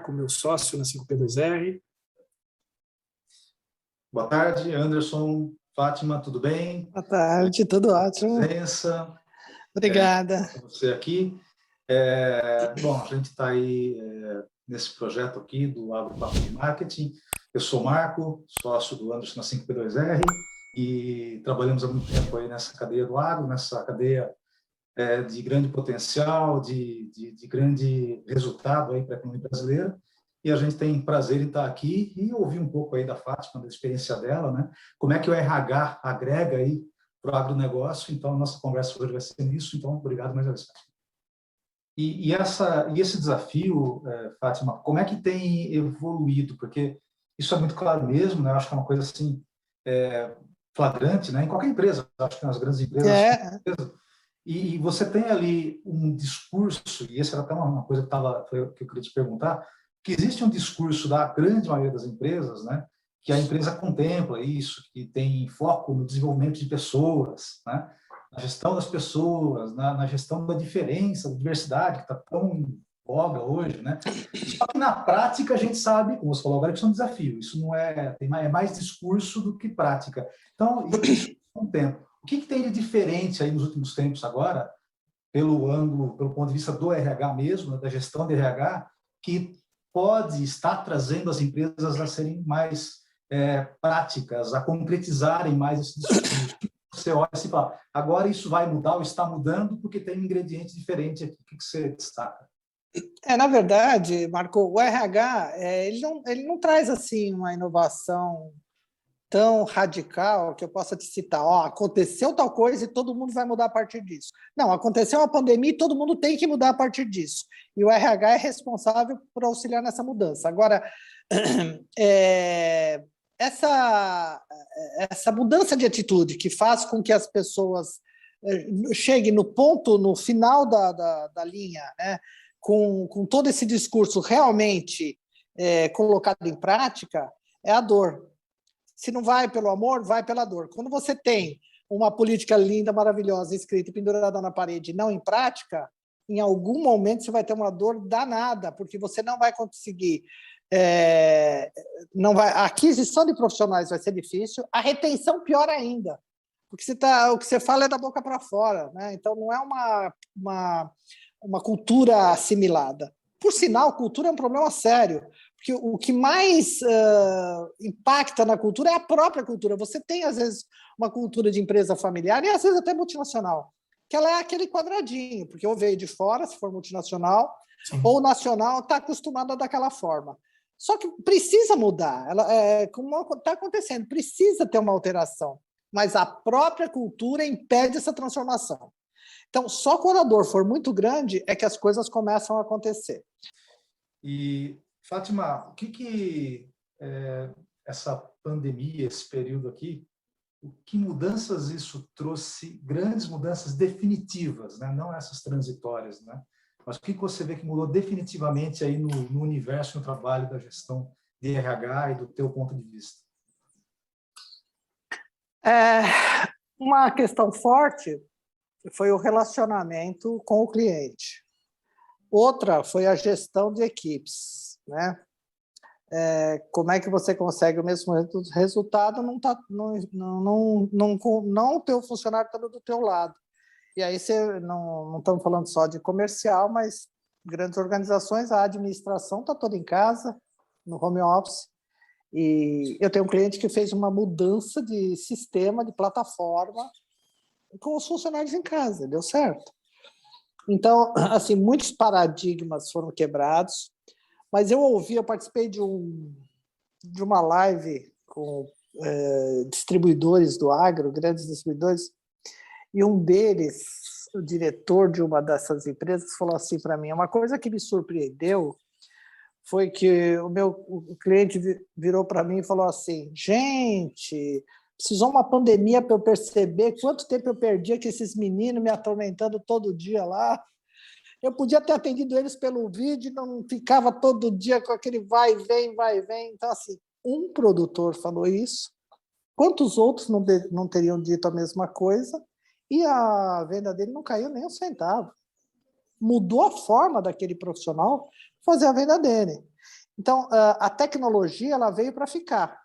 Marco, meu sócio na 5P2R. Boa tarde, Anderson, Fátima, tudo bem? Boa tarde, tudo ótimo. Presença. Obrigada. Você aqui. Bom, a gente está aí nesse projeto aqui do Agropapo de Marketing. Eu sou Marco, sócio do Anderson na 5P2R e trabalhamos há muito tempo aí nessa cadeia do agro, nessa cadeia de grande potencial, de grande resultado aí para a economia brasileira. E a gente tem prazer em estar aqui e ouvir um pouco aí da Fátima, da experiência dela, né? Como é que o RH agrega aí para o agronegócio. Então, a nossa conversa hoje vai ser nisso. Então, obrigado mais uma vez. E esse desafio, Fátima, como é que tem evoluído? Porque isso é muito claro mesmo, né? Eu acho que é uma coisa assim flagrante, né? Em qualquer empresa, acho que nas grandes empresas. E você tem ali um discurso, e essa era até uma coisa que eu queria te perguntar, que existe um discurso da grande maioria das empresas, né? Que a empresa contempla isso, que tem foco no desenvolvimento de pessoas, né? Na gestão das pessoas, na gestão da diferença, da diversidade, que está tão em voga hoje, né? Só que na prática a gente sabe, como você falou agora, que isso é um desafio. Isso não é mais discurso do que prática. Então, isso com o tempo. O que tem de diferente aí nos últimos tempos agora, pelo ponto de vista do RH mesmo, da gestão de RH, que pode estar trazendo as empresas a serem mais práticas, a concretizarem mais esse discurso? Você olha assim e fala, agora isso vai mudar ou está mudando porque tem um ingrediente diferente aqui. O que você destaca? Na verdade, Marco, o RH ele não traz assim uma inovação tão radical que eu possa te citar, aconteceu tal coisa e todo mundo vai mudar a partir disso. Não, aconteceu uma pandemia e todo mundo tem que mudar a partir disso. E o RH é responsável por auxiliar nessa mudança. Agora, essa mudança de atitude que faz com que as pessoas cheguem no ponto, no final da linha, né, com todo esse discurso realmente colocado em prática, é a dor. Se não vai pelo amor, vai pela dor. Quando você tem uma política linda, maravilhosa, escrita e pendurada na parede, não em prática, em algum momento você vai ter uma dor danada, porque você não vai conseguir. A aquisição de profissionais vai ser difícil, a retenção pior ainda, porque o que você fala é da boca para fora, né? Então não é uma cultura assimilada. Por sinal, cultura é um problema sério, porque o que mais impacta na cultura é a própria cultura. Você tem, às vezes, uma cultura de empresa familiar e, às vezes, até multinacional, que ela é aquele quadradinho, porque ou veio de fora, se for multinacional, sim, ou nacional, está acostumada daquela forma. Só que precisa mudar, como está acontecendo, precisa ter uma alteração, mas a própria cultura impede essa transformação. Então, só quando a dor for muito grande é que as coisas começam a acontecer. E, Fátima, o que essa pandemia, esse período aqui, que mudanças isso trouxe? Grandes mudanças definitivas, né? Não essas transitórias, né? Mas o que você vê que mudou definitivamente aí no universo, no trabalho da gestão de RH e do teu ponto de vista? Uma questão forte foi o relacionamento com o cliente. Outra foi a gestão de equipes, né? Como é que você consegue o mesmo resultado não o teu funcionário está do teu lado. E aí não estamos falando só de comercial, mas grandes organizações, a administração está toda em casa, no home office. E eu tenho um cliente que fez uma mudança de sistema, de plataforma, com os funcionários em casa, deu certo. Então, assim, muitos paradigmas foram quebrados, mas eu participei de uma live com distribuidores do agro, grandes distribuidores, e um deles, o diretor de uma dessas empresas, falou assim para mim, uma coisa que me surpreendeu foi que o cliente virou para mim e falou assim, gente, precisou uma pandemia para eu perceber quanto tempo eu perdia com esses meninos me atormentando todo dia lá. Eu podia ter atendido eles pelo vídeo, não ficava todo dia com aquele vai e vem, vai e vem. Então, assim, um produtor falou isso, quantos outros não teriam dito a mesma coisa? E a venda dele não caiu nem um centavo. Mudou a forma daquele profissional fazer a venda dele. Então, a tecnologia ela veio para ficar.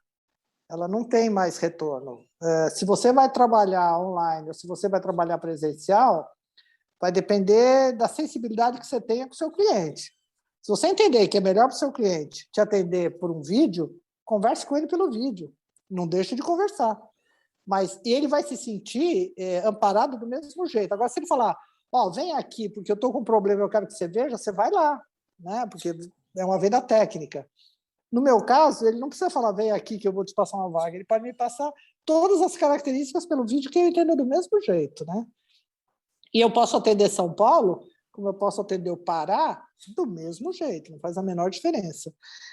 Ela não tem mais retorno. Se você vai trabalhar online ou se você vai trabalhar presencial, vai depender da sensibilidade que você tenha com o seu cliente. Se você entender que é melhor para o seu cliente te atender por um vídeo, converse com ele pelo vídeo. Não deixe de conversar. Mas ele vai se sentir amparado do mesmo jeito. Agora, se ele falar, vem aqui porque eu estou com um problema, eu quero que você veja, você vai lá, né? Porque é uma venda técnica. No meu caso, ele não precisa falar, vem aqui que eu vou te passar uma vaga. Ele pode me passar todas as características pelo vídeo que eu entendo do mesmo jeito, né? E eu posso atender São Paulo, como eu posso atender o Pará, do mesmo jeito, não faz a menor diferença.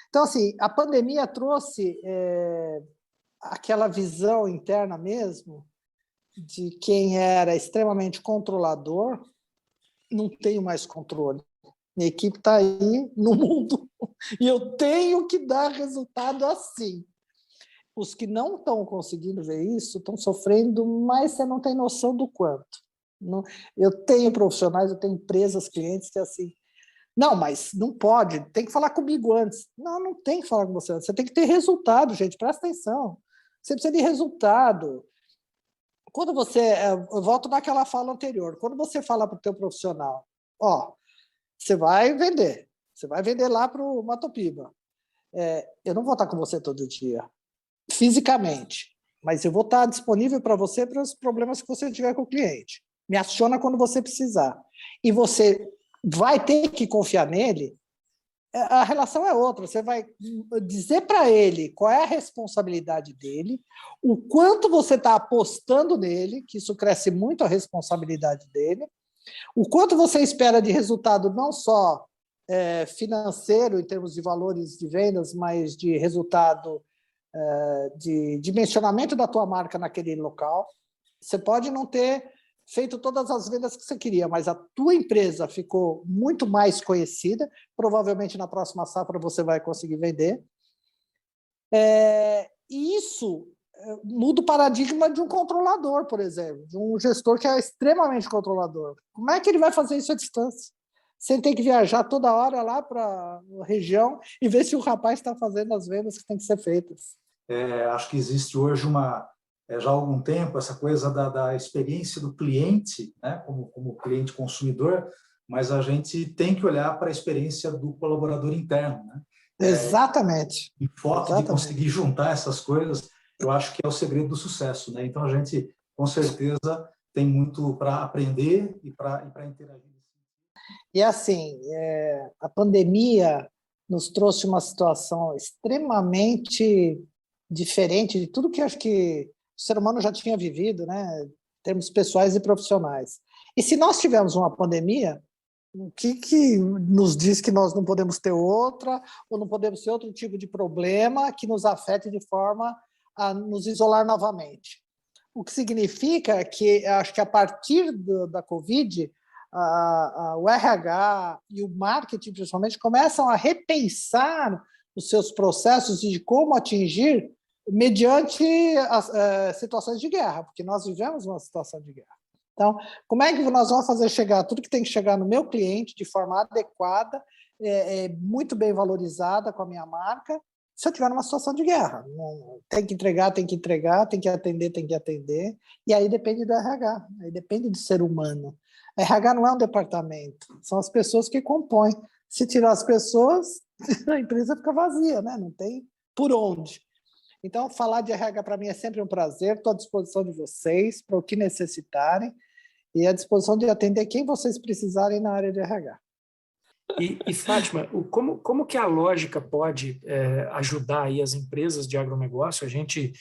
Então, assim, a pandemia trouxe aquela visão interna mesmo de quem era extremamente controlador, não tenho mais controle. Minha equipe está aí no mundo e eu tenho que dar resultado assim. Os que não estão conseguindo ver isso estão sofrendo, mas você não tem noção do quanto. Eu tenho profissionais, eu tenho empresas, clientes que assim, não, mas não pode, tem que falar comigo antes. Não tem que falar com você antes, você tem que ter resultado, gente, presta atenção. Você precisa de resultado. Quando você, eu volto naquela fala anterior, quando você fala para o teu profissional, você vai vender lá para o Matopiba. Eu não vou estar com você todo dia, fisicamente, mas eu vou estar disponível para você para os problemas que você tiver com o cliente. Me aciona quando você precisar. E você vai ter que confiar nele, a relação é outra. Você vai dizer para ele qual é a responsabilidade dele, o quanto você está apostando nele, que isso cresce muito a responsabilidade dele, o quanto você espera de resultado não só financeiro, em termos de valores de vendas, mas de resultado de dimensionamento da tua marca naquele local. Você pode não ter feito todas as vendas que você queria, mas a tua empresa ficou muito mais conhecida, provavelmente na próxima safra você vai conseguir vender. E isso muda o paradigma de um controlador, por exemplo, de um gestor que é extremamente controlador. Como é que ele vai fazer isso à distância? Você tem que viajar toda hora lá para a região e ver se o rapaz está fazendo as vendas que têm que ser feitas. Acho que existe hoje já há algum tempo essa coisa da experiência do cliente, né, como cliente consumidor, mas a gente tem que olhar para a experiência do colaborador interno, né? Exatamente. E foco de conseguir juntar essas coisas, eu acho que é o segredo do sucesso, né? Então a gente com certeza tem muito para aprender e para interagir. E assim, a pandemia nos trouxe uma situação extremamente diferente de tudo que acho que o ser humano já tinha vivido, né, em termos pessoais e profissionais. E se nós tivermos uma pandemia, o que nos diz que nós não podemos ter outra, ou não podemos ter outro tipo de problema que nos afete de forma a nos isolar novamente? O que significa que, acho que a partir da Covid, o RH e o marketing, principalmente, começam a repensar os seus processos de como atingir mediante as situações de guerra, porque nós vivemos uma situação de guerra. Então, como é que nós vamos fazer chegar tudo que tem que chegar no meu cliente de forma adequada, muito bem valorizada com a minha marca, se eu estiver numa situação de guerra? Tem que entregar, tem que atender, e aí depende do RH, aí depende do ser humano. RH não é um departamento, são as pessoas que compõem. Se tirar as pessoas, a empresa fica vazia, né? Não tem por onde. Então, falar de RH para mim é sempre um prazer, estou à disposição de vocês para o que necessitarem e à disposição de atender quem vocês precisarem na área de RH. E Fátima, como que a lógica pode ajudar aí as empresas de agronegócio? A gente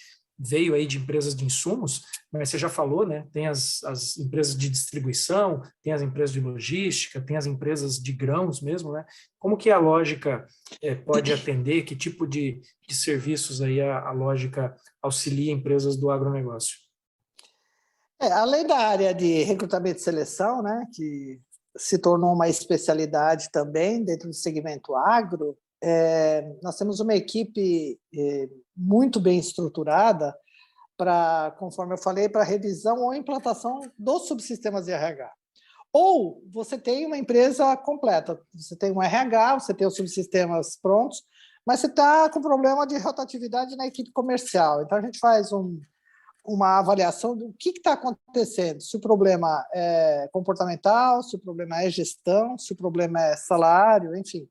veio aí de empresas de insumos, mas você já falou, né? Tem as empresas de distribuição, tem as empresas de logística, tem as empresas de grãos mesmo, né? Como que a lógica pode atender? Que tipo de serviços aí a lógica auxilia empresas do agronegócio? Além da área de recrutamento e seleção, né, que se tornou uma especialidade também dentro do segmento agro, nós temos uma equipe muito bem estruturada para, conforme eu falei, para revisão ou implantação dos subsistemas de RH. Ou você tem uma empresa completa, você tem um RH, você tem os subsistemas prontos, mas você está com problema de rotatividade na equipe comercial. Então, a gente faz uma avaliação do que está acontecendo, se o problema é comportamental, se o problema é gestão, se o problema é salário, enfim,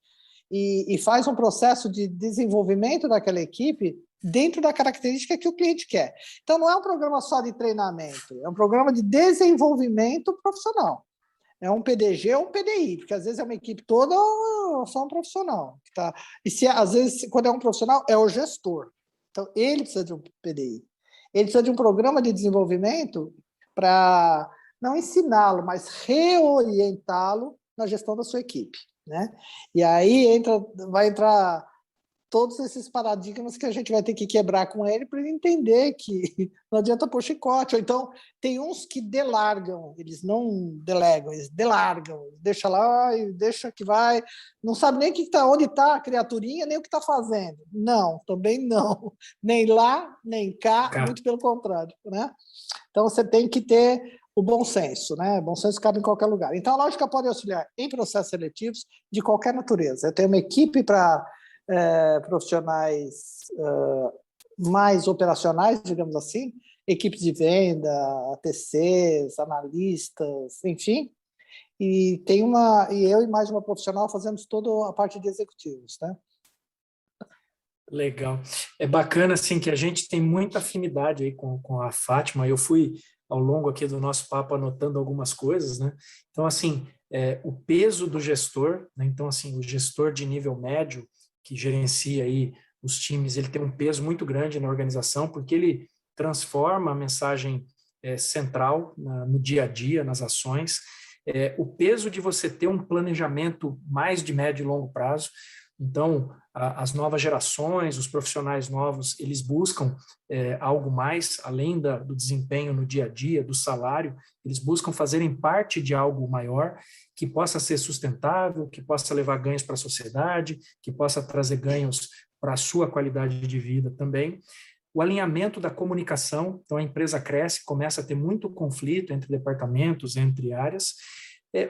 e faz um processo de desenvolvimento daquela equipe dentro da característica que o cliente quer. Então, não é um programa só de treinamento, é um programa de desenvolvimento profissional. É um PDG ou um PDI, porque às vezes é uma equipe toda ou só um profissional. Tá? E às vezes, quando é um profissional, é o gestor. Então, ele precisa de um PDI. Ele precisa de um programa de desenvolvimento para não ensiná-lo, mas reorientá-lo na gestão da sua equipe. Né? E aí vai entrar todos esses paradigmas que a gente vai ter que quebrar com ele para ele entender que não adianta pôr chicote. Ou então, tem uns que delargam, eles não delegam, eles delargam, deixa lá e deixa que vai, não sabe nem onde está a criaturinha, nem o que está fazendo. Não, também não. Nem lá, nem cá, muito pelo contrário. Né? Então, você tem que ter o bom senso, né? Bom senso cabe em qualquer lugar. Então, a lógica pode auxiliar em processos seletivos de qualquer natureza. Eu tenho uma equipe para profissionais mais operacionais, digamos assim, equipes de venda, ATCs, analistas, enfim, e eu e mais uma profissional fazemos toda a parte de executivos, né? Legal. É bacana, assim, que a gente tem muita afinidade aí com a Fátima. Eu fui, ao longo aqui do nosso papo, anotando algumas coisas, né? Então, assim, o peso do gestor, né? Então, assim, o gestor de nível médio, que gerencia aí os times, ele tem um peso muito grande na organização, porque ele transforma a mensagem central no dia a dia, nas ações. O peso de você ter um planejamento mais de médio e longo prazo. Então, as novas gerações, os profissionais novos, eles buscam algo mais, além do desempenho no dia a dia, do salário, eles buscam fazerem parte de algo maior, que possa ser sustentável, que possa levar ganhos para a sociedade, que possa trazer ganhos para a sua qualidade de vida também. O alinhamento da comunicação, então a empresa cresce, começa a ter muito conflito entre departamentos, entre áreas.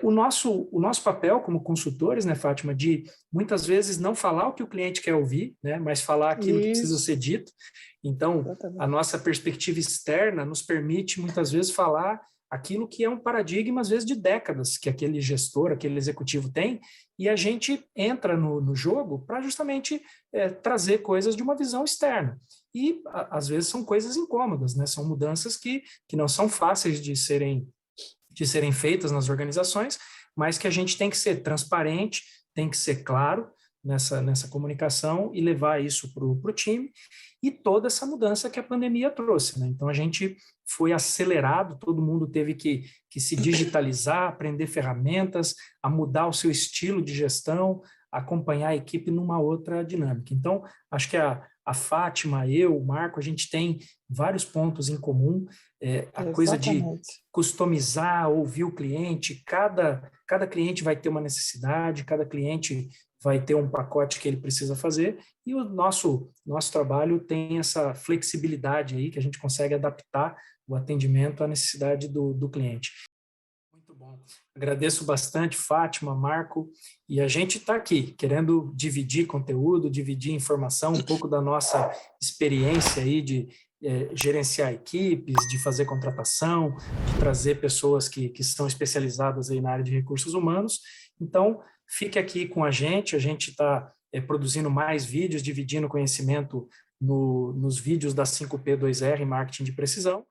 O nosso papel como consultores, né, Fátima, de muitas vezes não falar o que o cliente quer ouvir, né, mas falar aquilo que precisa ser dito. Então, a nossa perspectiva externa nos permite muitas vezes falar aquilo que é um paradigma, às vezes, de décadas que aquele gestor, aquele executivo tem, e a gente entra no jogo para justamente trazer coisas de uma visão externa. E, às vezes, são coisas incômodas, né? São mudanças que não são fáceis de serem feitas nas organizações, mas que a gente tem que ser transparente, tem que ser claro nessa comunicação e levar isso para o time, e toda essa mudança que a pandemia trouxe. Né? Então, a gente foi acelerado, todo mundo teve que se digitalizar, aprender ferramentas, a mudar o seu estilo de gestão, acompanhar a equipe numa outra dinâmica. Então, acho que a Fátima, eu, o Marco, a gente tem vários pontos em comum, a coisa de customizar, ouvir o cliente, cada cliente vai ter uma necessidade, cada cliente vai ter um pacote que ele precisa fazer, e o nosso trabalho tem essa flexibilidade aí, que a gente consegue adaptar o atendimento à necessidade do cliente. Muito bom. Agradeço bastante, Fátima, Marco, e a gente está aqui querendo dividir conteúdo, dividir informação, um pouco da nossa experiência aí de gerenciar equipes, de fazer contratação, de trazer pessoas que estão especializadas aí na área de recursos humanos. Então, fique aqui com a gente está produzindo mais vídeos, dividindo conhecimento nos vídeos da 5P2R, Marketing de Precisão.